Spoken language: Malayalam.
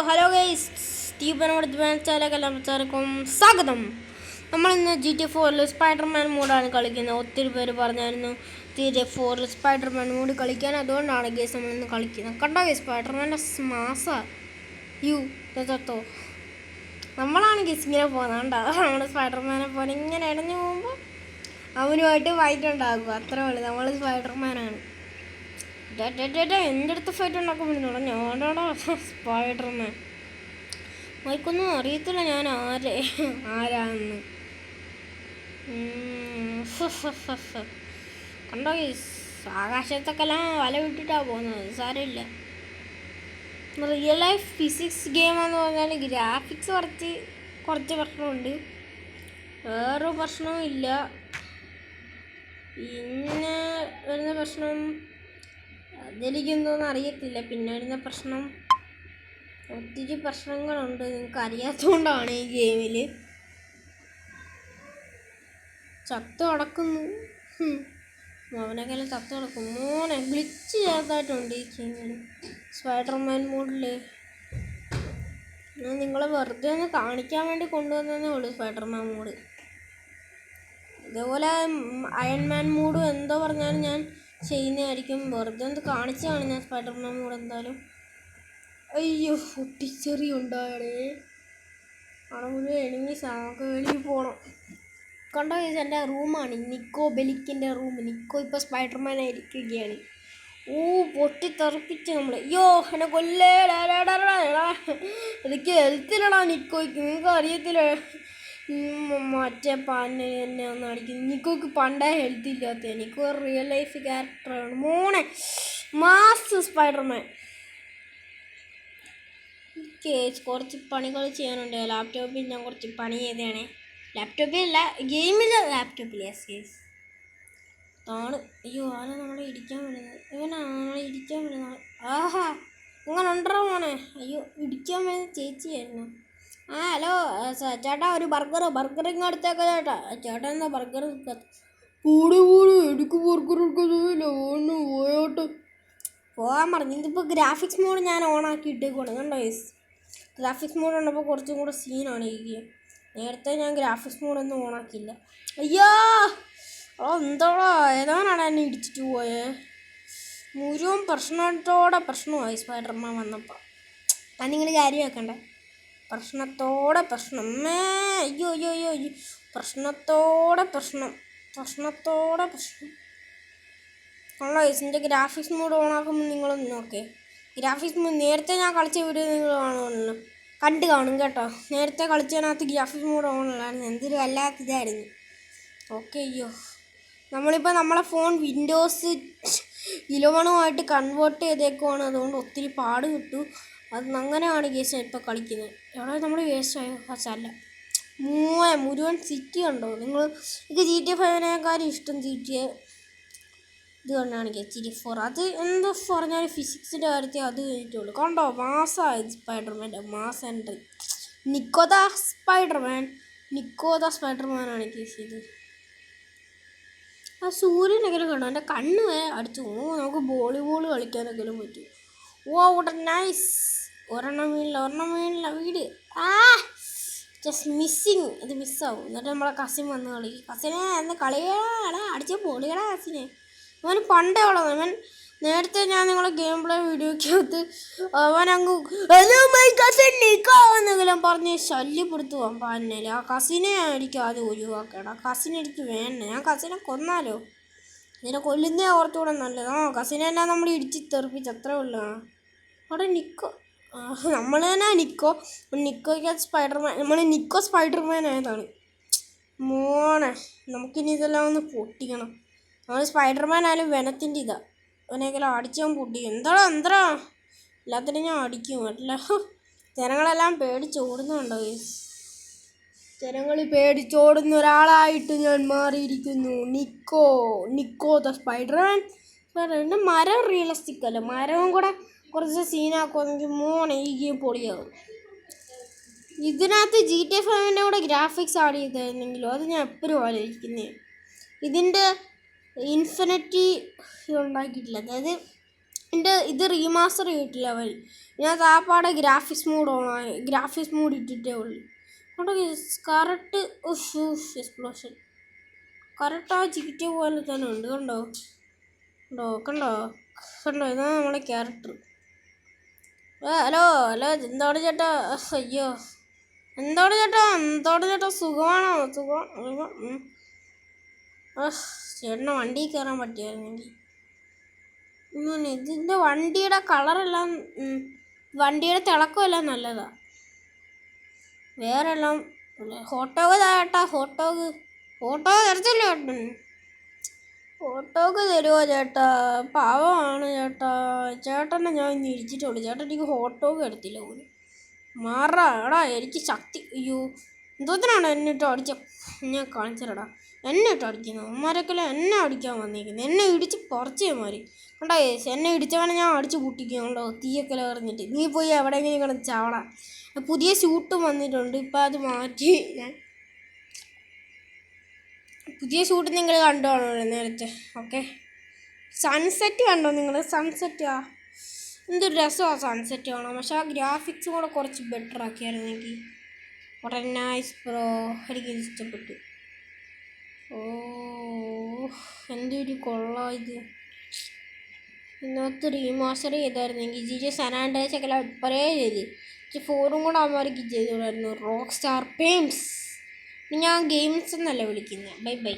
ഹലോ ഗൈസ്, സ്റ്റീഫനോടൊപ്പം സ്വാഗതം. നമ്മളിന്ന് GTA 4 സ്പൈഡർമാൻ മൂഡാണ് കളിക്കുന്നത്. ഒത്തിരി പേര് പറഞ്ഞായിരുന്നു GTA 4 സ്പൈഡർമാൻ മൂഡ് കളിക്കാൻ. അതുകൊണ്ടാണ് ഗൈസ് നമ്മളിന്ന് കളിക്കുന്നത്. കണ്ടോ ഗൈസ്, സ്പൈഡർമാൻ്റെ മാസ യോ നമ്മളാണ് ഗൈസ് ഇങ്ങനെ പോകുന്നത്. കണ്ടോ, നമ്മൾ സ്പൈഡർമാനെ പോലെ ഇങ്ങനെ ഇടഞ്ഞു പോകുമ്പോൾ അവനുമായിട്ട് ഫൈറ്റ് ഉണ്ടാകും. അത്രേ ഉള്ളൂ, നമ്മൾ സ്പൈഡർമാനാണ്. എൻ്റെ അടുത്ത് ഫൈറ്റ് ഉണ്ടാക്കാൻ പറ്റുന്നുള്ളൂ. ഞാനാണോ സ്പൈഡർമാൻ? മൈക്കൊന്നും അറിയത്തില്ല ഞാൻ ആരാന്ന്. കണ്ടോ ഗൈസ്, ആകാശത്തൊക്കെല്ലാം വല വിട്ടിട്ടാണ് പോകുന്നത്. സാരമില്ല. റിയൽ ലൈഫ് ഫിസിക്സ് ഗെയിമെന്ന് പറഞ്ഞാൽ ഗ്രാഫിക്സ് കുറച്ച് പ്രശ്നമുണ്ട്, വേറൊരു പ്രശ്നവും ഇല്ല. പിന്നെ വരുന്ന പ്രശ്നം അതെനിക്കെന്തോന്നും അറിയത്തില്ല. പിന്നെ വരുന്ന പ്രശ്നം, ഒത്തിരി പ്രശ്നങ്ങളുണ്ട്, നിങ്ങൾക്ക് അറിയാത്തതുകൊണ്ടാണ് ഈ ഗെയിമിൽ ചത്ത് കിടക്കുന്നു. അവനൊക്കെ ചത്ത് കിടക്കും. മോനെ ഗ്ലിച്ച് ചേർത്തായിട്ടുണ്ട് ഈ ഗെയിമിൽ സ്പൈഡർമാൻ മോഡിൽ. ഞാൻ നിങ്ങളെ വെറുതെ ഒന്ന് കാണിക്കാൻ വേണ്ടി കൊണ്ടുവന്നതേ ഉള്ളൂ സ്പൈഡർമാൻ മോഡ്. ഇതേപോലെ അയൺമാൻ മൂഡും എന്തോ പറഞ്ഞാലും ഞാൻ ചെയ്യുന്നതായിരിക്കും. വെറുതെ ഒന്ന് കാണിച്ചാണ് ഞാൻ സ്പൈഡർമാൻ മൂഡ്. എന്തായാലും അയ്യോ, പൊട്ടിച്ചെറി ഉണ്ടായേ. അവിടെ മുഴുവൻ എനിമീസ്. നമുക്ക് വെളിയിൽ പോകണം. കണ്ടോ, എൻ്റെ റൂമാണ് നിക്കോ ബെലിക്കിൻ്റെ റൂം. നിക്കോ ഇപ്പോൾ സ്പൈഡർമാൻ ആയിരിക്കുകയാണ്. പൊട്ടിത്തെറിപ്പിച്ച് നമ്മൾ. അയ്യോ, എന്നെ കൊല്ലേടാ. എനിക്ക് ഹെൽത്തില്ലടാ നിക്കോയ്ക്ക്. നിങ്ങൾക്ക് അറിയത്തില്ല, മറ്റേ പാന്നെ എന്നെ ഒന്ന് അടിക്കുന്നു. നിക്കോക്ക് പണ്ടേ ഹെൽത്ത് ഇല്ലാത്ത. നിക്കോ റിയൽ ലൈഫ് ക്യാരക്ടറാണ് മോനെ. Mass Spiderman. കുറച്ച് പണികൾ ചെയ്യാനുണ്ട്. ലാപ്ടോപ്പിൽ ഞാൻ കുറച്ച് പണി ചെയ്തതാണ്. ലാപ്ടോപ്പിലല്ല, ഗെയിമിൽ ലാപ്ടോപ്പിൽ. കേസ് ആണ്. അയ്യോ, ആരാ നമ്മളെ ഇടിക്കാൻ വരുന്നത്? ഇവനാണ് നമ്മളെ ഇടിക്കാൻ വരുന്നത്. ആഹാ, അങ്ങനെ ഉണ്ടോ മോനെ? അയ്യോ, ഇടിക്കാൻ വരുന്ന ചേച്ചിയായിരുന്നു. ഹലോ ചേട്ടാ, ഒരു ബർഗർ ഇങ്ങ് അടുത്തേക്ക് ചേട്ടാ. ചേട്ടാ എന്താ ബർഗർ എനിക്ക് ബർഗർ എടുക്കുന്നില്ല, ഒന്ന് പോയോട്ട് പോകാൻ പറഞ്ഞു. ഇതിപ്പോൾ ഗ്രാഫിക്സ് മോഡ് ഞാൻ ഓണാക്കി ഇട്ടേക്കൂടെ. കണ്ടോ ഗൈസ്, ഗ്രാഫിക്സ് മോഡ് ഉണ്ടപ്പോൾ കുറച്ചും കൂടെ സീനാണ് ഈ ഗെയിം. നേരത്തെ ഞാൻ ഗ്രാഫിക്സ് മോഡൊന്നും ഓണാക്കിയില്ല. അയ്യോ, എന്തോടാ, ഏതാനാണ് എന്നെ ഇടിച്ചിട്ട് പോയേ? മുഴുവൻ പ്രശ്നമായി സ്പൈഡർമാൻ വന്നപ്പോൾ. അത് നിങ്ങൾ കാര്യം വെക്കണ്ടേ? പ്രശ്നത്തോടെ പ്രശ്നം. അയ്യോ അയ്യോ അയ്യോ അയ്യോ, പ്രശ്നത്തോടെ പ്രശ്നം. ആണോ ഇതിൻ്റെ ഗ്രാഫിക്സ് മോഡ് ഓണാക്കുമ്പോൾ നിങ്ങളൊന്ന് നോക്കേ. ഗ്രാഫിക്സ് മോഡ് നേരത്തെ ഞാൻ കളിച്ച വീഡിയോ നിങ്ങൾ കാണും കേട്ടോ. നേരത്തെ കളിച്ചതിനകത്ത് ഗ്രാഫിക്സ് മോഡ് ഓണല്ലായിരുന്നു. എന്തൊരു വല്ലാത്ത ഇതായിരുന്നു. ഓക്കെ. അയ്യോ, നമ്മളിപ്പോൾ നമ്മളെ ഫോൺ Windows 11 കൺവേർട്ട് ചെയ്തേക്കുവാണ്. അതുകൊണ്ട് ഒത്തിരി പാട് കിട്ടും. അങ്ങനെയാണ് ഗെയിം ഇപ്പോൾ കളിക്കുന്നത്. എവിടെ നമ്മൾ വേസ്റ്റായോ? അല്ല, മുഴുവൻ സിറ്റി കണ്ടോ നിങ്ങൾ? എനിക്ക് GTA 5 ഇഷ്ടം GTA ഇത് കൊണ്ടാണ് GTA 4. അത് എന്താ പറഞ്ഞാൽ ഫിസിക്സിൻ്റെ കാര്യത്തിൽ അത് കഴിഞ്ഞിട്ടുള്ളൂ. കണ്ടോ, മാസമായി സ്പൈഡർമാൻ്റെ മാസ് എൻട്രി. നിക്കോ ദ സ്പൈഡർമാനാണ് കേസ് ഇത്. ആ സൂര്യനെങ്കിലും കണ്ടോ? എൻ്റെ കണ്ണ് വരെ അടിച്ചു. നമുക്ക് വോളിബോൾ കളിക്കാനെങ്കിലും പറ്റും. ഇവിടെ നൈസ്. ഒരെണ്ണം വീണില്ല വീട്. Just missing. ഇത് മിസ്സാവും. എന്നിട്ട് നമ്മളെ കസിൻ വന്ന് കളിക്കും. കസിനെ എന്ന് കളിയാടാ, അടിച്ച പൊളിയടാ കസിനെ. അവന് പണ്ടേ ഉള്ളത്. അവൻ നേരത്തെ ഞാൻ നിങ്ങളെ ഗെയിം പ്ലേ വീഡിയോക്കകത്ത് അവനങ്ങ് ഹലോ മൈ കസിൻ നിക്കോ എന്നെങ്കിലും പറഞ്ഞ് ശല്യപ്പെടുത്തുവാൻ പാടില്ല. ആ കസിനെ എനിക്ക് ആദ്യം ഒഴിവാക്കണം. കസിനെ എനിക്ക് വേണ്ട. ഞാൻ കസിനെ കൊന്നാലോ? ഇതിനെ കൊല്ലുന്നേ ഓർത്തുകൂടെ നല്ലത്. കസിനെ എല്ലാം നമ്മൾ ഇടിച്ച് തെറിപ്പിച്ച് അത്രേ ഉള്ളൂ. അവിടെ നിക്കോ, നമ്മൾ തന്നെ നിക്കോയ്ക്ക് സ്പൈഡർമാൻ. നമ്മൾ നിക്കോ സ്പൈഡർമാൻ ആയതാണ് മോനെ. നമുക്കിനി ഇതെല്ലാം ഒന്ന് പൊട്ടിക്കണം. നമ്മൾ സ്പൈഡർമാൻ ആയാലും വെനത്തിൻ്റെ ഇതാണ്. അവനെങ്കിലും അടിച്ചാൽ പൊട്ടിക്കും. എന്താ എല്ലാത്തിനും ഞാൻ അടിക്കും. അല്ല, ജനങ്ങളെല്ലാം പേടിച്ചോടുന്നുണ്ടോ? ജനങ്ങൾ പേടിച്ചോടുന്ന ഒരാളായിട്ട് ഞാൻ മാറിയിരിക്കുന്നു. നിക്കോ ദ സ്പൈഡർമാൻ. എൻ്റെ മരം റിയലിസ്റ്റിക് അല്ല. മരവും കൂടെ കുറച്ച് സീനാക്കുമെങ്കിൽ മോനെ ഈ ഗെയിം പൊളിയാകും. ഇതിനകത്ത് GTA 5 കൂടെ ഗ്രാഫിക്സ് ആഡ് ചെയ്തായിരുന്നെങ്കിലോ, അത് ഞാൻ എപ്പോഴും ആലോചിക്കുന്നത്. ഇതിൻ്റെ ഇൻഫിനിറ്റി ഉണ്ടാക്കിയിട്ടില്ല. അതായത് ഇത് റീമാസ്റ്റർ ചെയ്തിട്ടില്ല അവർ. ഞാൻ താപ്പാടെ ഗ്രാഫിക്സ് മോഡ് ഇട്ടിട്ടേ ഉള്ളൂ. കണ്ടോ കറക്റ്റ് എക്സ്പ്ലോഷൻ കറക്റ്റ് ആ ചിക്കിറ്റിയ പോലെ തന്നെ ഉണ്ട്. കണ്ടോ കണ്ടോ കണ്ടോ കണ്ടോ ഇതാണ് നമ്മളെ ക്യാരക്ടർ. ഹലോ എന്താണ് ചേട്ടാ? അയ്യോ എന്താണ് ചേട്ടാ സുഖമാണോ? ചേട്ടൻ്റെ വണ്ടിയിൽ കയറാൻ പറ്റിയായിരുന്നെങ്കിൽ. ഇതിൻ്റെ വണ്ടിയുടെ കളറെല്ലാം വണ്ടിയുടെ തിളക്കമെല്ലാം നല്ലതാണ്. വേറെ എല്ലാം ഹോട്ടോഗ് ചേട്ടാ ഫോട്ടോ തരത്തില്ല ചേട്ടൻ. ഫോട്ടോക്ക് തരുമോ ചേട്ടാ? പാവമാണ് ചേട്ടനെ ഞാൻ ഇന്ന് ഇടിച്ചിട്ടുള്ളൂ. ചേട്ടൻ എനിക്ക് ഫോട്ടോക്ക് തരത്തില്ല പോലും. മാറാടാ എനിക്ക് ശക്തി. അയ്യോ എന്തോത്തിനാണ് എന്നിട്ട് അടിച്ച? ഞാൻ കാണിച്ചടാ എന്നിട്ട് അടിക്കുന്നു. അമ്മമാരൊക്കെ എന്നെ അടിക്കാൻ വന്നിരിക്കുന്നു. എന്നെ ഇടിച്ച് പറിച്ചമാര് കണ്ടോ. എന്നെ ഇടിച്ചവനെ ഞാൻ അടിച്ച് പൊട്ടിക്കുന്നുണ്ടോ തീയൊക്കെ എറിഞ്ഞിട്ട്. നീ പോയി എവിടെയെങ്കിലും കിടന്ന് ചാവടാ. പുതിയ സ്യൂട്ടും വന്നിട്ടുണ്ട്. ഇപ്പം അത് മാറ്റി ഞാൻ പുതിയ ഷൂട്ട് നിങ്ങൾ കണ്ടോളൂ നേരത്തെ. ഓക്കെ സൺസെറ്റ് കണ്ടോ നിങ്ങൾ? സൺസെറ്റാ എന്തൊരു രസമാണ് സൺസെറ്റ് കാണാം. പക്ഷെ ആ ഗ്രാഫിക്സും കൂടെ കുറച്ച് ബെറ്റർ ആക്കിയായിരുന്നെങ്കിൽ വളരെ നൈസ് ബ്രോ. എനിക്കിത് ഇഷ്ടപ്പെട്ടു. എന്തൊരു കൊള്ളാം ഇത്. ഇന്നത്തെ റീമാസ്റ്റർ ചെയ്തായിരുന്നെങ്കിൽ GTA San Andreas ഒക്കെ ഇപ്പോഴേ ചെയ്ത് 4ഉം കൂടെ അവന്മാർക്ക് ചെയ്തോളായിരുന്നു. Rockstar Games. ഞാൻ ഗെയിംസ് എന്നല്ല വിളിക്കുന്നത്. ബൈ.